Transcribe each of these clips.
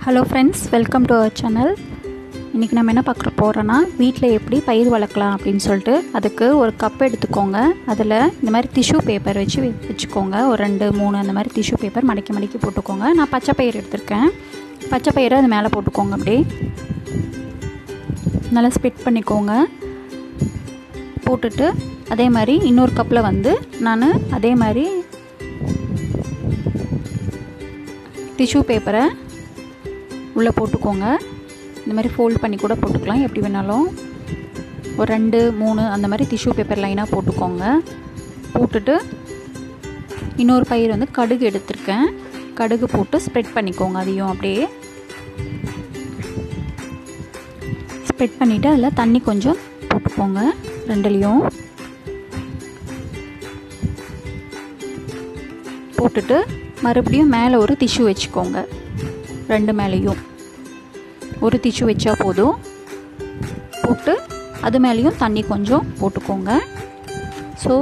Hello friends, welcome to our channel. இன்னைக்கு நம்ம என்ன பார்க்க போறோம்னா வீட்ல எப்படி பயிர் வளர்க்கலாம் அப்படினு சொல்லிட்டு அதுக்கு ஒரு கப் எடுத்துக்கோங்க. அதுல இந்த மாதிரி டிஷ்யூ பேப்பர் வெச்சுக்கோங்க. ஒரு 2 3 அந்த மாதிரி டிஷ்யூ பேப்பர் மடக்கி போட்டுக்கோங்க. நான் பச்சை பயிர் எடுத்துர்க்கேன். பச்சை பயிரை அது மேலே போட்டுக்கோங்க. அப்படியே நல்லா ஸ்ப்ரெட் பண்ணிக்கோங்க. போட்டுட்டு அதே மாதிரி இன்னொரு கப்ல வந்து நான் அதே மாதிரி டிஷ்யூ பேப்பரை உள்ள போட்டுக்கோங்க. இந்த மாதிரி ஃபோல்ட் பண்ணி கூட போட்டுக்கலாம், எப்படி வேணாலும். ஒரு 2 3 அந்த மாதிரி டிஷ்யூ பேப்பர் லைனாக போட்டுக்கோங்க. போட்டுட்டு இன்னொரு பயிர் வந்து கடுகு எடுத்துருக்கேன். கடுகு போட்டு ஸ்ப்ரெட் பண்ணிக்கோங்க. அதையும் அப்படியே ஸ்ப்ரெட் பண்ணிவிட்டு அதில் தண்ணி கொஞ்சம் போட்டுக்கோங்க. ரெண்டுலேயும் போட்டுட்டு மறுபடியும் மேலே ஒரு டிஷ்யூ வச்சுக்கோங்க. 2 மேலேயும் ஒரு டிஷ்யூ வச்சா போதும். போட்டு அது மேலேயும் தண்ணி கொஞ்சம் போட்டுக்கோங்க. ஸோ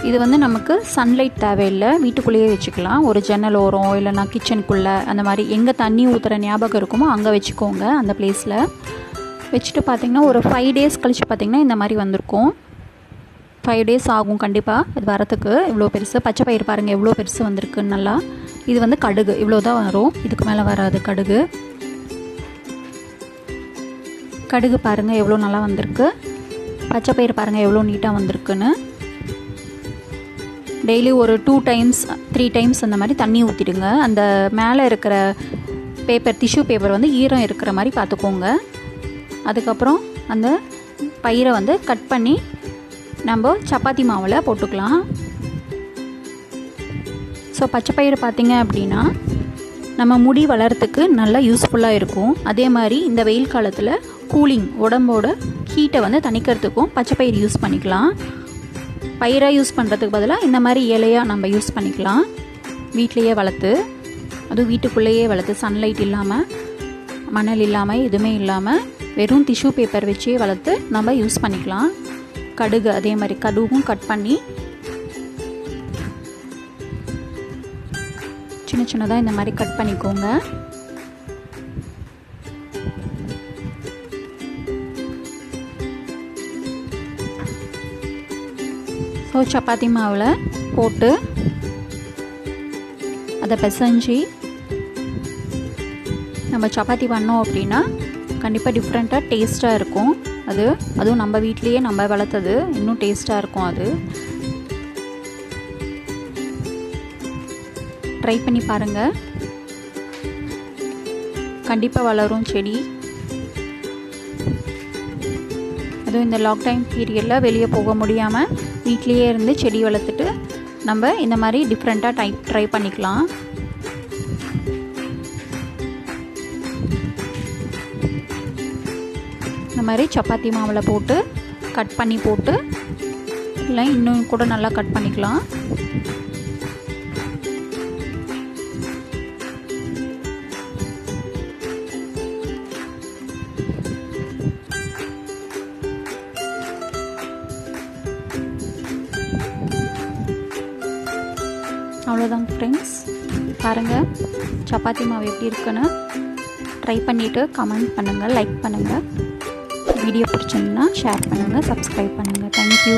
இது வந்து நமக்கு சன்லைட் தேவையில்லை, வீட்டுக்குள்ளேயே வச்சுக்கலாம். ஒரு ஜன்னல் ஓரம் இல்லைனா கிச்சனுக்குள்ளே அந்த மாதிரி எங்கே தண்ணி ஊற்றுற ஞாபகம் இருக்குமோ அங்கே வச்சுக்கோங்க. அந்த பிளேஸில் வச்சுட்டு பார்த்திங்கன்னா ஒரு 5 days கழித்து பார்த்திங்கன்னா இந்த மாதிரி வந்திருக்கும். 5 days ஆகும் கண்டிப்பாக இது வரத்துக்கு. இவ்வளோ பெருசு பச்சை பயிர் பாருங்கள் எவ்வளோ பெருசு வந்திருக்குன்னு. நல்லா இது வந்து கடுகு இவ்வளோ தான் வரும், இதுக்கு மேலே வராது. கடுகு பாருங்கள் எவ்வளோ நல்லா வந்திருக்கு. பச்சை பயிர் பாருங்கள் எவ்வளோ நீட்டாக வந்திருக்குன்னு. டெய்லி ஒரு 2 times 3 times அந்த மாதிரி தண்ணி ஊற்றிடுங்க. அந்த மேலே இருக்கிற பேப்பர் டிஷ்யூ பேப்பர் வந்து ஈரம் இருக்கிற மாதிரி பார்த்துக்கோங்க. அதுக்கப்புறம் அந்த பயிரை வந்து கட் பண்ணி நம்ம சப்பாத்தி மாவில் போட்டுக்கலாம். ஸோ பச்சை பயிர் பார்த்திங்க அப்படின்னா நம்ம முடி வளர்கிறதுக்கு நல்லா யூஸ்ஃபுல்லாக இருக்கும். அதே மாதிரி இந்த வெயில் காலத்தில் கூலிங் உடம்போட ஹீட்டை வந்து தணிக்கிறதுக்கும் பச்சை பயிர் யூஸ் பண்ணிக்கலாம். பயிராக யூஸ் பண்ணுறதுக்கு பதிலாக இந்த மாதிரி இலையாக நம்ம யூஸ் பண்ணிக்கலாம். வீட்லேயே வளர்த்து, அதுவும் வீட்டுக்குள்ளேயே வளர்த்து, சன்லைட் இல்லாமல் மணல் இல்லாமல் எதுவுமே இல்லாமல் வெறும் டிஷ்யூ பேப்பர் வச்சே வளர்த்து நம்ம யூஸ் பண்ணிக்கலாம். கடுகு அதே மாதிரி கடுகும் கட் பண்ணி சின்ன சின்னதாக இந்த மாதிரி கட் பண்ணிக்கோங்க. ஸோ சப்பாத்தி மாவில் போட்டு அதை பிசைஞ்சு நம்ம சப்பாத்தி பண்ணோம் அப்படின்னா கண்டிப்பாக டிஃப்ரெண்ட்டாக டேஸ்ட்டாக இருக்கும். அதுவும் நம்ம வீட்லேயே நம்ம வளர்த்தது இன்னும் டேஸ்ட்டாக இருக்கும். அது ட்ரை பண்ணி பாருங்கள், கண்டிப்பாக வளரும் செடி. அதுவும் இந்த லாக்டவுன் பீரியடில் வெளியே போக முடியாமல் வீட்லேயே இருந்து செடி வளர்த்துட்டு நம்ம இந்த மாதிரி டிஃப்ரெண்ட்டாக ட்ரை பண்ணிக்கலாம். இந்த மாதிரி சப்பாத்தி மாவில் போட்டு கட் பண்ணி போட்டு இல்லை இன்னும் கூட நல்லா கட் பண்ணிக்கலாம். அவ்வளோதான் ஃப்ரெண்ட்ஸ், பாருங்கள் சப்பாத்தி மாவு எப்படி இருக்குன்னு. ட்ரை பண்ணிவிட்டு கமெண்ட் பண்ணுங்கள், லைக் பண்ணுங்கள். வீடியோ பிடிச்சிருந்தா ஷேர் பண்ணுங்கள், சப்ஸ்கிரைப் பண்ணுங்கள். தேங்க்யூ.